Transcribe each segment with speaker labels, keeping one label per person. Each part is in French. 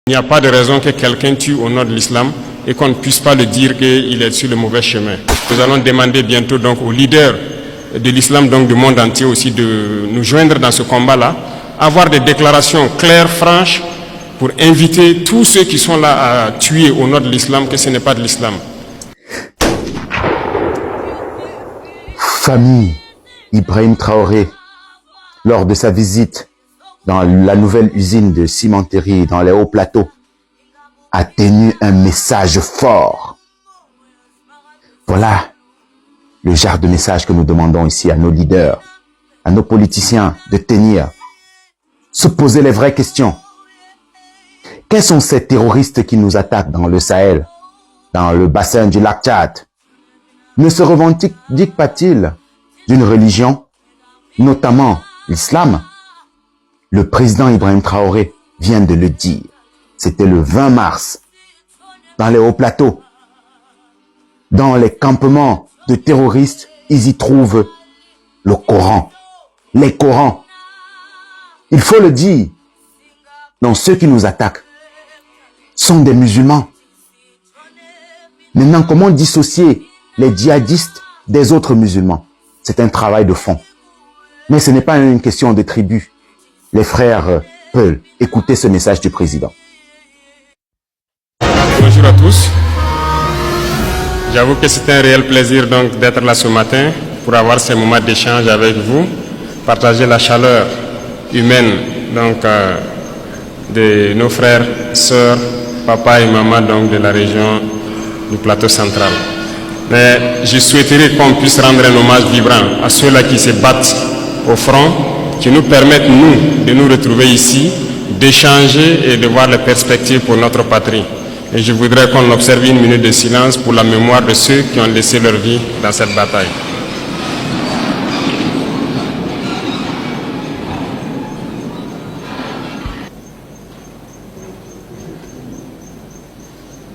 Speaker 1: Il n'y a pas de raison que quelqu'un tue au nom de l'islam et qu'on ne puisse pas le dire qu'il est sur le mauvais chemin. Nous allons demander bientôt donc aux leaders de l'islam, donc du monde entier aussi, de nous joindre dans ce combat-là, avoir des déclarations claires, franches, pour inviter tous ceux qui sont là à tuer au nom de l'islam, que ce n'est pas de l'islam.
Speaker 2: Famille Ibrahim Traoré, lors de sa visite dans la nouvelle usine de cimenterie dans les hauts plateaux, a tenu un message fort. Voilà le genre de message que nous demandons ici à nos leaders, à nos politiciens de tenir, se poser les vraies questions. Quels sont ces terroristes qui nous attaquent dans le Sahel, dans le bassin du lac Tchad? Ne se revendiquent pas-ils d'une religion, notamment l'islam? Le président Ibrahim Traoré vient de le dire. C'était le 20 mars, dans les hauts plateaux. Dans les campements de terroristes, ils y trouvent le Coran, les Corans. Il faut le dire. Donc ceux qui nous attaquent sont des musulmans. Maintenant, comment dissocier les djihadistes des autres musulmans? C'est un travail de fond. Mais ce n'est pas une question de tribu. Les frères peuvent écouter ce message du président.
Speaker 1: Bonjour à tous. J'avoue que c'est un réel plaisir donc d'être là ce matin pour avoir ces moments d'échange avec vous, partager la chaleur humaine donc de nos frères, sœurs, papa et maman donc de la région du plateau central. Mais je souhaiterais qu'on puisse rendre un hommage vibrant à ceux-là qui se battent au front, qui nous permettent, nous, de nous retrouver ici, d'échanger et de voir les perspectives pour notre patrie. Et je voudrais qu'on observe une minute de silence pour la mémoire de ceux qui ont laissé leur vie dans cette bataille.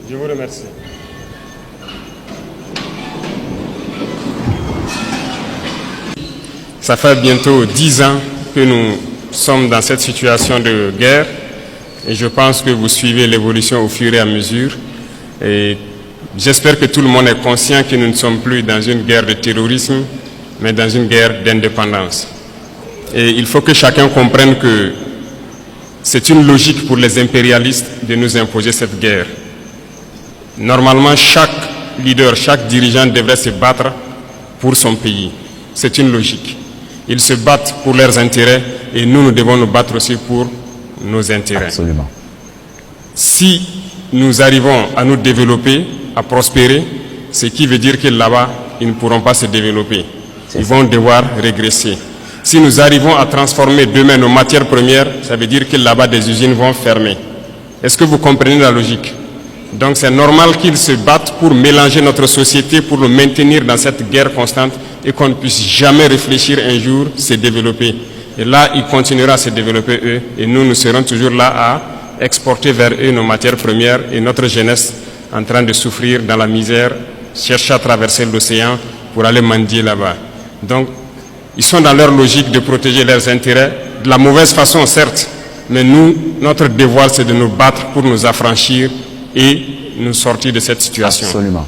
Speaker 1: Je vous remercie. Ça fait bientôt 10 ans que nous sommes dans cette situation de guerre et je pense que vous suivez l'évolution au fur et à mesure. Et j'espère que tout le monde est conscient que nous ne sommes plus dans une guerre de terrorisme, mais dans une guerre d'indépendance. Et il faut que chacun comprenne que c'est une logique pour les impérialistes de nous imposer cette guerre. Normalement, chaque leader, chaque dirigeant devrait se battre pour son pays. C'est une logique. Ils se battent pour leurs intérêts et nous devons nous battre aussi pour nos intérêts.
Speaker 2: Absolument.
Speaker 1: Si nous arrivons à nous développer, à prospérer, ce qui veut dire que là-bas, ils ne pourront pas se développer. Ils vont devoir régresser. Si nous arrivons à transformer demain nos matières premières, ça veut dire que là-bas, des usines vont fermer. Est-ce que vous comprenez la logique? Donc c'est normal qu'ils se battent pour mélanger notre société, pour nous maintenir dans cette guerre constante et qu'on ne puisse jamais réfléchir un jour se développer. Et là, ils continueront à se développer eux et nous, nous serons toujours là à exporter vers eux nos matières premières et notre jeunesse en train de souffrir dans la misère, chercher à traverser l'océan pour aller mendier là-bas. Donc, ils sont dans leur logique de protéger leurs intérêts, de la mauvaise façon certes, mais nous, notre devoir c'est de nous battre pour nous affranchir et nous sortir de cette situation.
Speaker 2: Absolument.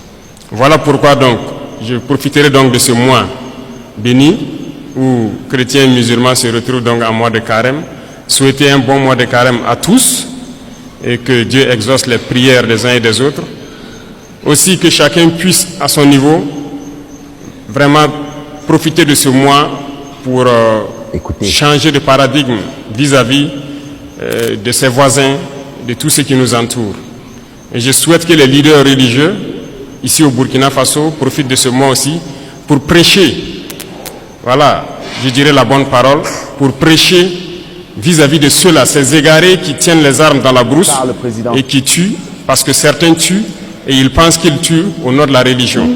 Speaker 1: Voilà pourquoi donc, je profiterai donc de ce mois béni où chrétiens et musulmans se retrouvent donc en mois de carême. Souhaiter un bon mois de carême à tous et que Dieu exauce les prières des uns et des autres. Aussi que chacun puisse à son niveau vraiment profiter de ce mois pour changer de paradigme vis-à-vis de ses voisins, de tous ceux qui nous entourent. Et je souhaite que les leaders religieux, ici au Burkina Faso, profitent de ce mois aussi pour prêcher, voilà, je dirais la bonne parole, pour prêcher vis-à-vis de ceux-là, ces égarés qui tiennent les armes dans la brousse et qui tuent, parce que certains tuent et ils pensent qu'ils tuent au nom de la religion.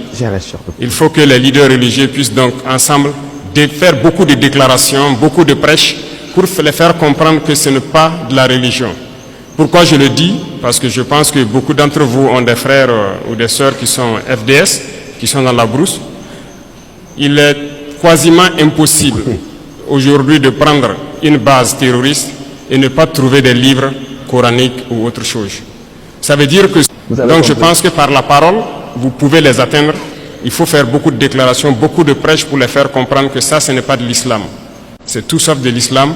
Speaker 1: Il faut que les leaders religieux puissent donc ensemble faire beaucoup de déclarations, beaucoup de prêches pour les faire comprendre que ce n'est pas de la religion. Pourquoi je le dis? Parce que je pense que beaucoup d'entre vous ont des frères ou des sœurs qui sont FDS, qui sont dans la brousse. Il est quasiment impossible aujourd'hui de prendre une base terroriste et ne pas trouver des livres coranique ou autre chose. Ça veut dire que... Donc je pense que par la parole, vous pouvez les atteindre. Il faut faire beaucoup de déclarations, beaucoup de prêches pour les faire comprendre que ça, ce n'est pas de l'islam. C'est tout sauf de l'islam.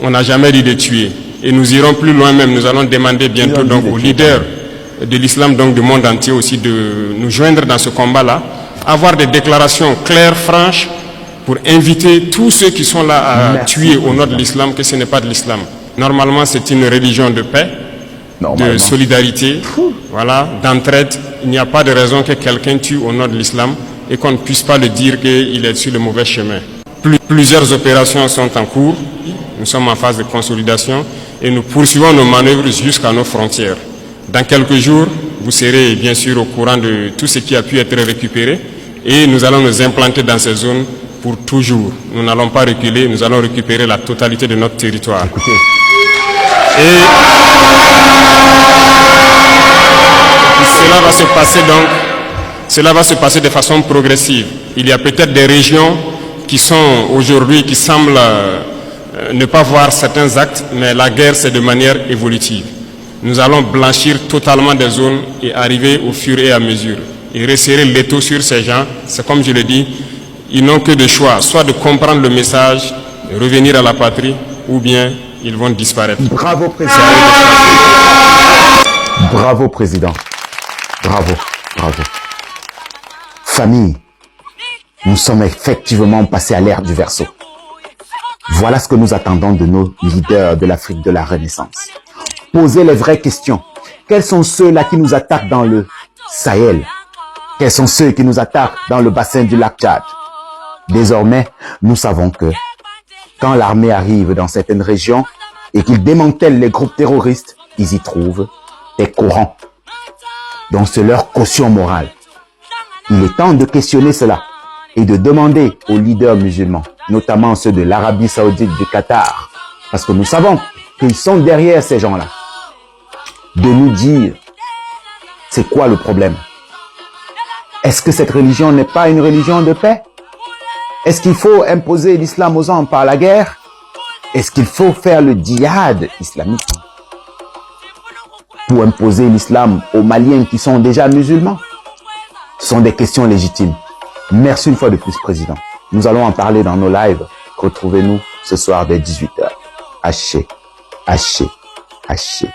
Speaker 1: On n'a jamais dit de tuer. Et nous irons plus loin même. Nous allons demander bientôt donc aux leaders de l'islam, donc du monde entier aussi, de nous joindre dans ce combat-là. Avoir des déclarations claires, franches, pour inviter tous ceux qui sont là à tuer au nom de l'islam, que ce n'est pas de l'islam. Normalement, c'est une religion de paix, de solidarité, voilà, d'entraide. Il n'y a pas de raison que quelqu'un tue au nom de l'islam et qu'on ne puisse pas le dire qu'il est sur le mauvais chemin. Plusieurs opérations sont en cours. Nous sommes en phase de consolidation et nous poursuivons nos manœuvres jusqu'à nos frontières. Dans quelques jours, vous serez bien sûr au courant de tout ce qui a pu être récupéré et nous allons nous implanter dans ces zones pour toujours. Nous n'allons pas reculer, nous allons récupérer la totalité de notre territoire.
Speaker 2: Écoutez.
Speaker 1: Et cela va se passer donc, cela va se passer de façon progressive. Il y a peut-être des régions qui sont aujourd'hui, qui semblent ne pas voir certains actes, mais la guerre c'est de manière évolutive. Nous allons blanchir totalement des zones et arriver au fur et à mesure. Et resserrer l'étau sur ces gens, c'est comme je le dis, ils n'ont que de choix, soit de comprendre le message, de revenir à la patrie, ou bien ils vont disparaître.
Speaker 2: Bravo, président. Bravo, président. Bravo, bravo. Famille, nous sommes effectivement passés à l'ère du Verseau. Voilà ce que nous attendons de nos leaders de l'Afrique de la Renaissance. Posez les vraies questions. Quels sont ceux-là qui nous attaquent dans le Sahel? Quels sont ceux qui nous attaquent dans le bassin du lac Tchad? Désormais, nous savons que quand l'armée arrive dans certaines régions et qu'ils démantèlent les groupes terroristes, ils y trouvent des courants. Donc c'est leur caution morale. Il est temps de questionner cela et de demander aux leaders musulmans, notamment ceux de l'Arabie Saoudite, du Qatar, parce que nous savons qu'ils sont derrière ces gens-là, de nous dire c'est quoi le problème. Est-ce que cette religion n'est pas une religion de paix? Est-ce qu'il faut imposer l'islam aux gens par la guerre? Est-ce qu'il faut faire le djihad islamique pour imposer l'islam aux Maliens qui sont déjà musulmans? Ce sont des questions légitimes. Merci une fois de plus, Président. Nous allons en parler dans nos lives. Retrouvez-nous ce soir dès 18h. Haché, haché, haché.